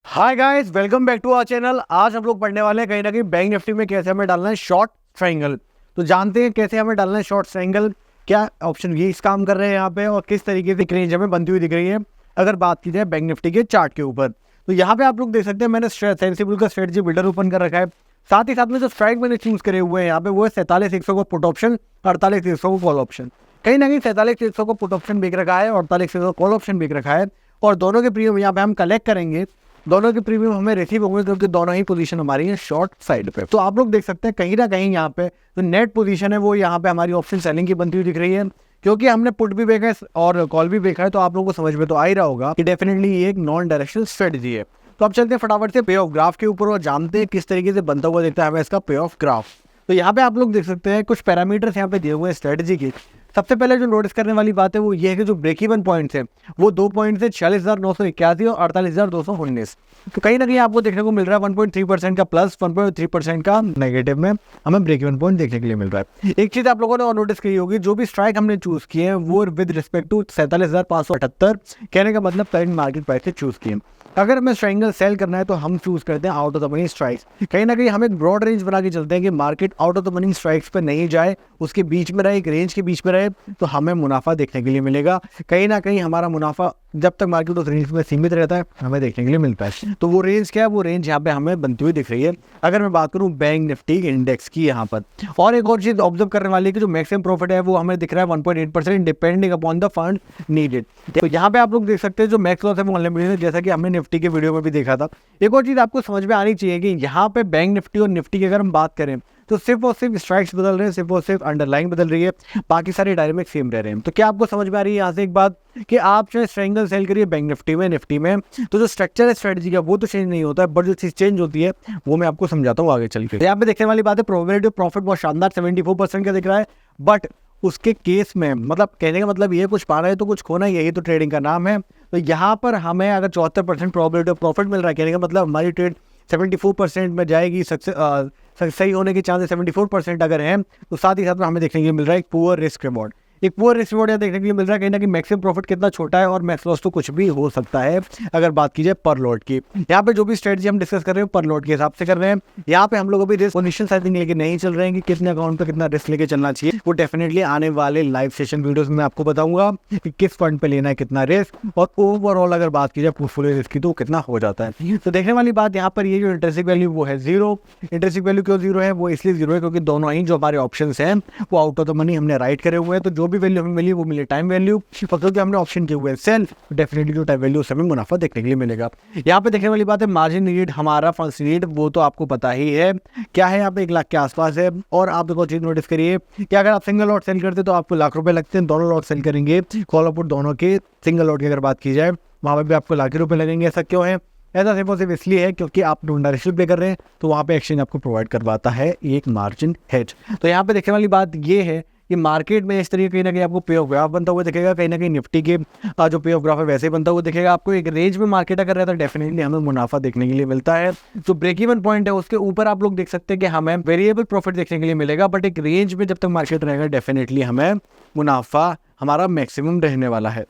Hi guys, welcome back to our channel. आज हम लोग पढ़ने वाले हैं कहीं ना कहीं बैंक निफ्टी में कैसे हमें डालना है शॉर्ट ट्रायंगल। तो जानते हैं कैसे हमें डालना है शॉर्ट ट्रायंगल, क्या ऑप्शन ये इस काम कर रहे हैं यहाँ पे और किस तरीके से रेंज हमें बनती हुई दिख रही है अगर बात की जाए बैंक निफ्टी के चार्ट के ऊपर। तो यहाँ पे आप लोग देख सकते हैं मैंने सेंसिबल का स्ट्रेटजी बिल्डर ओपन कर रखा है। साथ ही साथ में जो स्ट्राइक मैंने चूज करे हुए हैं यहाँ पे वो है 47,100 को पुट ऑप्शन, 48,100 को कॉल ऑप्शन। कहीं ना कहीं 47,100 को पुट ऑप्शन बिक रखा है और 48,100 कॉल ऑप्शन बिक रखा है और दोनों के प्रीमियम यहाँ पे हम कलेक्ट करेंगे। दोनों के प्रीमियम हमें रिसीव होंगे क्योंकि दोनों ही पोजीशन हमारी है शॉर्ट साइड पे। तो आप लोग देख सकते हैं कहीं ना कहीं यहाँ पे जो नेट पोजीशन है वो यहाँ पे हमारी ऑप्शन सेलिंग की बनती हुई दिख रही है, क्योंकि हमने पुट भी देखा है और कॉल भी देखा है। तो आप लोगों को समझ में तो आ ही रहा होगा कि डेफिनेटली ये एक नॉन डायरेक्शनल स्ट्रेटजी है। तो अब चलते हैं फटाफट से पे ऑफ ग्राफ के ऊपर और जानते हैं किस तरीके से बनता हुआ दिखता है हमें इसका पे ऑफ ग्राफ। तो यहाँ पे आप लोग देख सकते हैं कुछ पैरामीटर्स यहाँ पे दिए हुए हैं स्ट्रेटजी की। सबसे पहले जो नोटिस करने वाली बात है वो ये है कि जो ब्रेक इवन पॉइंट्स है वो 2 पॉइंट्स है, 46,981 और 48,219। तो कहीं ना कहीं आपको देखने को मिल रहा है 1.3% का प्लस, 1.3% का नेगेटिव में हमें ब्रेक इवन पॉइंट देखने के लिए मिल रहा है। एक चीज आप लोगों ने और नोटिस की होगी, जो भी स्ट्राइक हमने चूज किए हैं वो विद रिस्पेक्ट टू 47,578 कहने का मतलब करंट मार्केट प्राइस से चूज किए। अगर हमें ट्रायंगल सेल करना है तो हम चूज करते हैं out of the money strikes. कहीं ना कहीं हम एक ब्रॉड रेंज बना के चलते हैं कि market out of the money strikes पे नहीं जाए, उसके बीच में रहे, एक रेंज के बीच में रहे, तो हमें मुनाफा देखने के लिए मिलेगा। कहीं ना कहीं हमारा मुनाफा जब तक मार्केट उस रेंज में सीमित रहता है हमें देखने के लिए मिलता है। तो वो रेंज क्या है, वो रेंज यहाँ पे हमें बनती हुई दिख रही है। अगर मैं बात करूँ बैंक निफ्टी इंडेक्स की यहाँ पर, और एक और चीज ऑब्जर्व करने वाली है कि जो मैक्सिमम प्रॉफिट है वो हमें दिख रहा है 1.8% depending upon the fund needed. तो यहाँ पे आप लोग देख सकते हैं जो मैक्स लॉस है वो अनलिमिटेड है, जैसा कि हमने निफ्टी के वीडियो में भी देखा था। एक और चीज आपको समझ में आनी चाहिए कि यहाँ पे बैंक निफ्टी और निफ्टी की अगर हम बात करें तो सिर्फ और सिर्फ स्ट्राइक्स बदल रहे हैं, सिर्फ और सिर्फ अंडरलाइन बदल रही है, बाकी सारे डायनामिक्स सेम रह रहे हैं। तो क्या आपको समझ में आ रही है यहाँ से एक बात कि आप चाहे ट्रायंगल सेल करिए बैंक निफ्टी में तो जो स्ट्रक्चर है स्ट्रेटजी का वो तो चेंज नहीं होता है, बट जो चीज चेंज होती है वो मैं आपको समझाता हूँ आगे चल के। यहाँ पे देखने वाली बात है प्रोबेबिलिटी ऑफ प्रॉफिट बहुत शानदार 74% का दिख रहा है, बट उसके केस में मतलब कहने का मतलब ये कुछ पाना है तो कुछ खोना, यही तो ट्रेडिंग का नाम है। तो यहाँ पर हमें अगर 74% प्रोबेबिलिटी ऑफ प्रॉफिट मिल रहा है, कहने का मतलब हमारी ट्रेड 74% में जाएगी, सही होने के चांसेस 74% अगर हैं, तो साथ ही साथ में हमें देखने के लिए मिल रहा है एक पुअर रिस्क रिवॉर्ड। एक पुअर रिस्क रिवॉर्ड यहाँ देखने के लिए मिल रहा है। कहीं ना कहीं मैक्सिमम प्रॉफिट कितना छोटा है और मैक्स लॉस तो कुछ भी हो सकता है अगर बात की जाए पर लॉट की। यहाँ पे जो भी स्ट्रेटजी हम डिस्कस कर रहे हैं पर लॉट के हिसाब से कर रहे हैं। यहाँ पे हम लोग अभी रिस्क पोजीशन साइजिंग लेके नहीं चल रहे हैं कि कितने अकाउंट पे कितना रिस्क लेके चलना चाहिए, वो डेफिनेटली आने वाले लाइव सेशन वीडियोस में आपको बताऊंगा कि किस फंड पे लेना है कितना रिस्क, और ओवरऑल अगर बात की जाए पोर्टफोलियो रिस्क की तो कितना हो जाता है। तो देखने वाली बात यहाँ पर ये जो इंटरेस्टिक वैल्यू वो है 0। इंटरेस्टिक वैल्यू क्यों 0 है, वो इसलिए 0 है क्योंकि दोनों ही जो हमारे ऑप्शन हैं वो आउट ऑफ द मनी हमने राइट करे हुए हैं। तो जो भी वैल्यू हमें मिली वो मिले टाइम वैल्यू, क्योंकि हमने ऑप्शन किए हुए सेल, डेफिनेटली जो टाइम वैल्यू हमें मुनाफा देखने के लिए मिलेगा। यहाँ पे देखने वाली बात है मार्जिन नीड, हमारा फंड्स नीड वो तो आपको पता ही है क्या है, यहाँ पे 1 लाख के आसपास है। और आप देखो चीज नोटिस करिए कि अगर आप सिंगल लॉट सेल करते तो आपको लाख रुपए लगते हैं, दोनों लॉट सेल करेंगे कॉल पुट दोनों के, सिंगल लॉट की अगर बात की जाए वहाँ पर भी आपको लाख रुपए लगेंगे। ऐसा क्यों है? ऐसा सिर्फ इसलिए है क्योंकि आप नॉन डायरेक्शनल पे कर रहे हैं तो वहाँ पे एक्सचेंज आपको प्रोवाइड करवाता है एक मार्जिन हेज। तो यहाँ पे देखने वाली बात ये है कि मार्केट में इस तरीके कहीं ना कहीं आपको पे ऑफ ग्राफ बनता हुआ दिखेगा। कहीं ना कहीं निफ्टी के जो पे ऑफ ग्राफ है वैसे ही बनता हुआ दिखेगा आपको। एक रेंज में मार्केट अगर रहता है डेफिनेटली हमें मुनाफा देखने के लिए मिलता है। जो ब्रेक इवन पॉइंट है उसके ऊपर आप लोग देख सकते हैं कि हमें वेरिएबल प्रॉफिट देखने के लिए मिलेगा, बट एक रेंज में जब तक मार्केट रहेगा डेफिनेटली हमें मुनाफा हमारा मैक्सिमम रहने वाला है।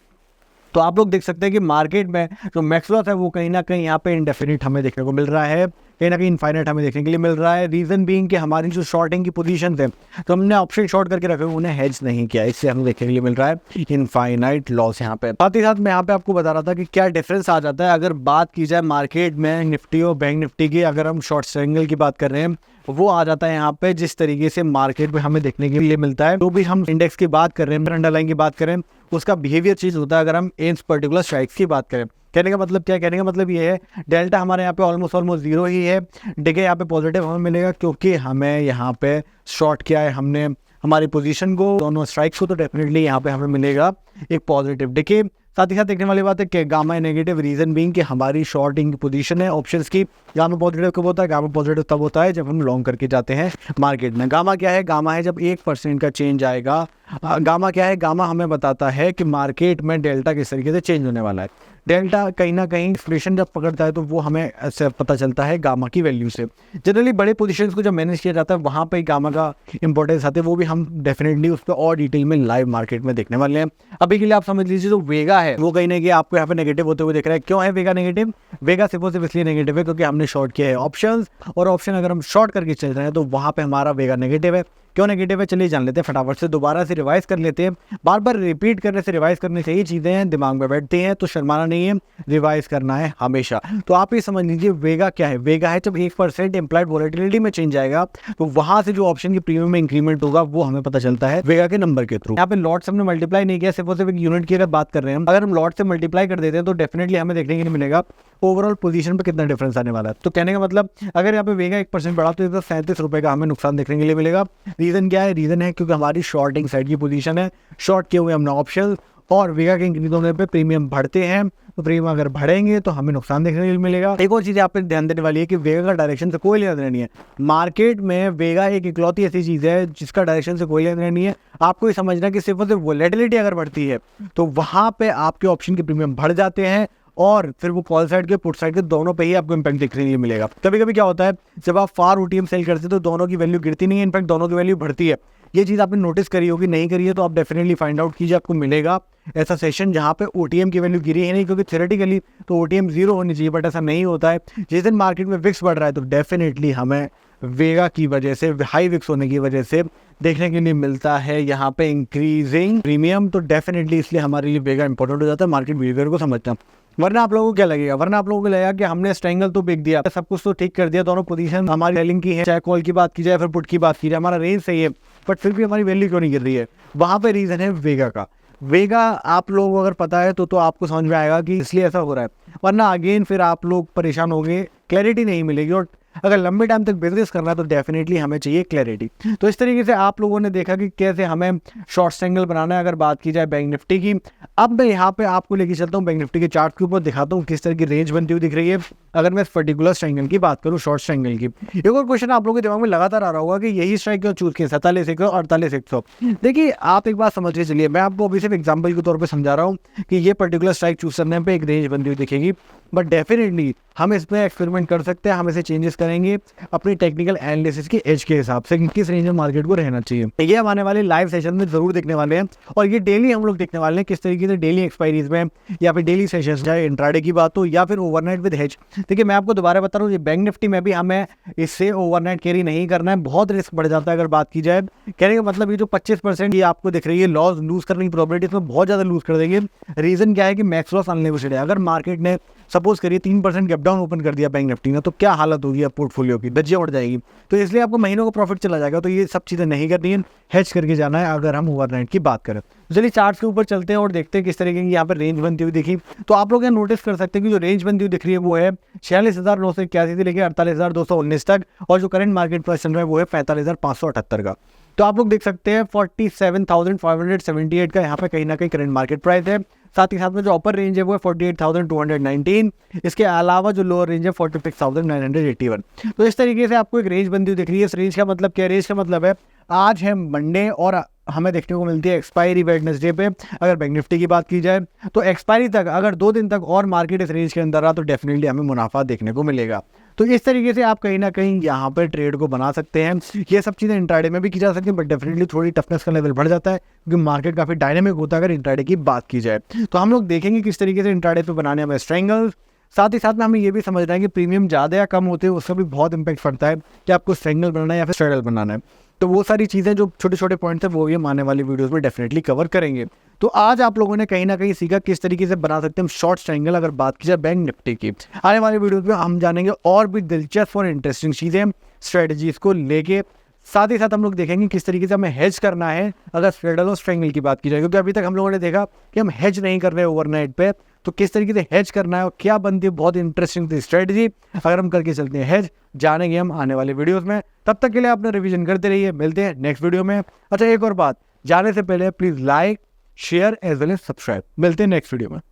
तो आप लोग देख सकते हैं कि मार्केट में जो मैक्स लॉस है वो कहीं ना कहीं यहाँ पे इंडेफिनिट हमें देखने को मिल रहा है, कहीं ना कहीं इनफाइनाइट हमें देखने के लिए मिल रहा है। रीजन बीइंग कि हमारी जो शॉर्टिंग की पोजीशन है तो हमने ऑप्शन शॉर्ट करके रखे हुए, उन्हें हेज नहीं किया, इससे हमें देखने के लिए मिल रहा है इनफाइनाइट लॉस यहाँ पे। साथ ही साथ मैं यहाँ पे आपको बता रहा था कि क्या डिफरेंस आ जाता है अगर बात की जाए मार्केट में निफ्टी और बैंक निफ्टी की। अगर हम शॉर्ट ट्रायंगल की बात कर रहे हैं वो आ जाता है यहाँ पे जिस तरीके से मार्केट में हमें देखने के लिए मिलता है। जो भी हम इंडेक्स की बात कर रहे हैं, अंडरलाइन की बात करें, उसका बिहेवियर चीज होता है। अगर हम इन पर्टिकुलर स्ट्राइक्स की बात करें, कहने का मतलब क्या है, कहने का मतलब ये है डेल्टा हमारे यहाँ पे ऑलमोस्ट 0 ही है। देखिए यहाँ पे पॉजिटिव हमें मिलेगा क्योंकि हमें यहाँ पे शॉर्ट किया है हमने हमारी पोजीशन को, दोनों स्ट्राइक्स को, तो डेफिनेटली यहाँ पे हमें मिलेगा एक पॉजिटिव। देखिए साथ ही साथ देखने वाली बात है कि गामा है नेगेटिव, रीजन बीइंग कि हमारी शॉर्टिंग पोजीशन है ऑप्शंस की। गामा पॉजिटिव कब होता है? गामा पॉजिटिव तब होता है जब हम लॉन्ग करके जाते हैं मार्केट में। गामा क्या है? गामा है जब 1% का चेंज आएगा। गामा क्या है? गामा हमें बताता है कि मार्केट में डेल्टा किस तरीके से चेंज होने वाला है। डेल्टा कहीं ना कहीं इन्फ्लेशन जब पकड़ता है तो वो हमें ऐसे पता चलता है गामा की वैल्यू से। जनरली बड़े पोजीशंस को जब मैनेज किया जाता है वहाँ पे गामा का इंपॉर्टेंस आता है, वो भी हम डेफिनेटली उस पर और डिटेल में लाइव मार्केट में देखने वाले हैं। अभी के लिए आप समझ लीजिए जो वेगा है वो कहीं ना कहीं आपको यहाँ पे नेगेटिव होते हुए दिख रहा है। क्यों है वेगा नेगेटिव? वेगा सिर्फ और सिर्फ इसलिए नेगेटिव है क्योंकि हमने शॉर्ट किया है ऑप्शंस, और ऑप्शन अगर हम शॉर्ट करके चल रहे हैं तो वहाँ पे हमारा वेगा नेगेटिव है। क्यों नेगेटिव है चलिए जान लेते हैं, फटाफट से दोबारा से रिवाइज कर लेते हैं। बार बार रिपीट करने से रिवाइज करने से ये चीज़ें हैं दिमाग में बैठती हैं, तो शर्माना नहीं है, रिवाइज करना है हमेशा। तो आप ये समझ लीजिए वेगा क्या है। वेगा है जब 1% इम्प्लाइड वॉलेटिलिटी में चेंज आएगा तो वहां से जो ऑप्शन की प्रीमियम में इंक्रीमेंट होगा वो हमें पता चलता है वेगा के नंबर के थ्रू। यहाँ पे लॉट से हमने मल्टीप्लाई नहीं किया, सिर्फ और सिर्फ एक यूनिट की अगर बात कर रहे हैं हम, अगर हम लॉट से मल्टीप्लाई कर देते हैं तो डेफिनेटली हमें देखने के लिए मिलेगा ओवरऑल पोजीशन पे कितना डिफरेंस आने वाला है। तो कहने का मतलब अगर यहाँ पे वेगा 1% बढ़ा तो 37 रुपए का हमें नुकसान देखने के लिए मिलेगा। रीजन क्या है? रीजन है क्योंकि हमारी शॉर्टिंग साइड की पोजीशन है, शॉर्ट किए हुए हमने ऑप्शन, और वेगा के इंक्रीज होने पे प्रीमियम बढ़ते हैं, तो प्रीमियम अगर बढ़ेंगे तो हमें नुकसान देखने के लिए मिलेगा। एक और चीज़ आप पे ध्यान देने वाली है कि वेगा का डायरेक्शन से कोई लेना देना नहीं है। मार्केट में वेगा एक इकलौती ऐसी चीज़ है जिसका डायरेक्शन से कोई लेना देना नहीं है। आपको ये समझना है कि सिर्फ और सिर्फ वोलेटिलिटी अगर बढ़ती है तो वहाँ पे आपके ऑप्शन के प्रीमियम बढ़ जाते हैं, और फिर वो कॉल साइड के पुट साइड के दोनों पे ही आपको इम्पैक्ट देखने के लिए मिलेगा। कभी कभी क्या होता है जब आप फार ओटीएम सेल करते हैं तो दोनों की वैल्यू गिरती नहीं है, इनफैक्ट दोनों की वैल्यू बढ़ती है। ये चीज़ आपने नोटिस करी होगी, नहीं करी है तो आप डेफिनेटली फाइंड आउट कीजिए, आपको मिलेगा ऐसा सेशन जहाँ पे ओटीएम की वैल्यू गिरी है नहीं, क्योंकि थ्योरेटिकली तो ओटीएम 0 होनी चाहिए, बट ऐसा नहीं होता है। जिस दिन मार्केट में विक्स बढ़ रहा है तो डेफिनेटली हमें वेगा की वजह से, हाई विक्स होने की वजह से देखने के लिए मिलता है यहाँ पे इंक्रीजिंग प्रीमियम। तो डेफिनेटली इसलिए हमारे लिए वेगा इंपॉर्टेंट हो जाता है मार्केट बिहेवियर को समझना। वरना आप लोगों को क्या लगेगा? वरना आप लोगों को लगेगा कि हमने स्ट्रेंगल तो बेच दिया, सब कुछ तो ठीक कर दिया, दोनों पोजीशन हमारी सेलिंग की है, चाहे कॉल की बात की जाए फिर पुट की बात की जाए, हमारा रेंज सही है, बट फिर भी हमारी वैल्यू क्यों नहीं गिर रही है? वहाँ पे रीजन है वेगा का। वेगा आप लोगों को अगर पता है तो आपको समझ में आएगा कि इसलिए ऐसा हो रहा है, वरना अगेन फिर आप लोग परेशान होंगे, क्लैरिटी नहीं मिलेगी। और अगर लंबे टाइम तक बिजनेस करना है तो डेफिनेटली हमें चाहिए क्लैरिटी। तो इस तरीके से आप लोगों ने देखा कि कैसे हमें शॉर्ट स्ट्रेंगल बनाना है। अगर बात की जाए बैंक निफ्टी की, अब मैं यहाँ पे आपको लेके चलता हूँ बैंक निफ्टी के चार्ट के ऊपर, दिखाता हूँ किस तरह की रेंज बनती हुई दिख रही है। अगर मैं इस पर्टिकुलर स्ट्रेंगल की बात करूँ, शॉर्ट स्ट्रेंगल की, एक और क्वेश्चन आप लोगों के दिमाग में लगातार आ रहा होगा कि यही स्ट्राइक क्यों चूज किया, 47,100 48,100। देखिए आप एक बात समझिए, चलिए मैं आपको अभी सिर्फ एग्जाम्पल के तौर पर समझा रहा हूँ कि ये पर्टिकुलर स्ट्राइक चूज करने पर एक रेंज बनती हुई दिखेगी, बट डेफिनेटली हम इसमें एक्सपेरिमेंट कर सकते हैं, हम इसे चेंजेस करेंगे अपनी टेक्निकल एनालिसिस की एज के हिसाब से किस रेंज में मार्केट को रहना चाहिए। ये हम आने वाले लाइव सेशन में जरूर देखने वाले हैं, और ये डेली हम लोग देखने वाले हैं किस तरीके से डेली एक्सपायरीज में या फिर डेली सेशंस, चाहे इंट्राडे की बात हो या फिर ओवरनाइट विद हेज। देखिए मैं आपको दोबारा बता रहा हूँ, ये बैंक निफ्टी में भी हमें इससे ओवरनाइट कैरी नहीं करना है, बहुत रिस्क बढ़ जाता है। अगर बात की जाए, कहने का मतलब ये जो 25% ये आपको दिख रही है लूज करने की प्रोबेबिलिटी, इसमें बहुत ज़्यादा लूज कर देंगे। रीजन क्या है कि मैक्स लॉस अनलिमिटेड है। अगर मार्केट ने सपोज करिए 3% गैप डाउन ओपन कर दिया बैंक निफ्टी ने, तो क्या हालत होगी अब पोर्टफोलियो की, धज्जियां उड़ जाएगी। तो इसलिए आपको महीनों का प्रॉफिट चला जाएगा। तो ये सब चीज़ें नहीं करनी है, हेज करके जाना है अगर हम ओवरनाइट की बात करें। तो चलिए चार्ट के ऊपर चलते हैं और देखते हैं किस तरीके की यहाँ पर रेंज बनती हुई दिखी। तो आप लोग यहाँ नोटिस कर सकते हैं कि जो रेंज बनती हुई दिख रही है वो है 46,981 से लेकर 48,219 तक, और जो करंट मार्केट प्राइस चल रहा है वो है 45,578 का। तो आप लोग देख सकते हैं 47,578 का यहाँ पे कहीं ना कहीं करंट मार्केट प्राइस है। साथ ही साथ में जो अपर रेंज है वो है 48,219। इसके अलावा जो लोअर रेंज है 46,981। तो इस तरीके से आपको एक रेंज बनती हुई दिख रही है। इस रेंज का मतलब क्या है? रेंज का मतलब है आज है मंडे और हमें देखने को मिलती है एक्सपायरी वेडनेसडे पे। अगर बैंक निफ्टी की बात की जाए तो एक्सपायरी तक अगर 2 दिन तक और मार्केट इस रेंज के अंदर रहा तो डेफिनेटली हमें मुनाफा देखने को मिलेगा। तो इस तरीके से आप कहीं ना कहीं यहाँ पर ट्रेड को बना सकते हैं। ये सब चीज़ें इंट्राडे में भी की जा सकती हैं, बट डेफिनेटली थोड़ी टफनेस का लेवल बढ़ जाता है क्योंकि मार्केट काफ़ी डायनेमिक होता है अगर इंट्राडे की बात की जाए। तो हम लोग देखेंगे किस तरीके से इंट्राडे पे बनाने हमें स्ट्रेंगल्स। साथ ही साथ में हमें ये भी समझना है कि प्रीमियम ज़्यादा या कम होते हैं उसका भी बहुत इंपैक्ट पड़ता है कि आपको स्ट्रेंगल बनाना है या फिर स्ट्रेडल बनाना है। तो वो सारी चीज़ें जो छोटे छोटे पॉइंट्स हैं वो भी हम आने वाली वीडियोस में डेफिनेटली कवर करेंगे। तो आज आप लोगों ने कहीं ना कहीं सीखा किस तरीके से बना सकते हैं हम शॉर्ट ट्रायंगल अगर बात की जाए बैंक निफ्टी की। आने वाली वीडियोस में हम जानेंगे और भी दिलचस्प और इंटरेस्टिंग चीज़ें स्ट्रेटजीज को लेके। साथ ही साथ हम लोग देखेंगे किस तरीके से हमें हेज करना है अगर स्ट्रेडल और स्ट्रेंगल की बात की जाए, क्योंकि अभी तक हम लोगों ने देखा कि हम हेज नहीं कर रहे ओवरनाइट पे। तो किस तरीके से हेज करना है और क्या बनती है बहुत इंटरेस्टिंग स्ट्रेटजी अगर हम करके चलते हैं हेज, जानेंगे हम आने वाले वीडियोस में। तब तक के लिए आपने रिवीजन करते रहिए, मिलते हैं नेक्स्ट वीडियो में। अच्छा एक और बात, जाने से पहले please like share as well as subscribe. मिलते हैं नेक्स्ट वीडियो में।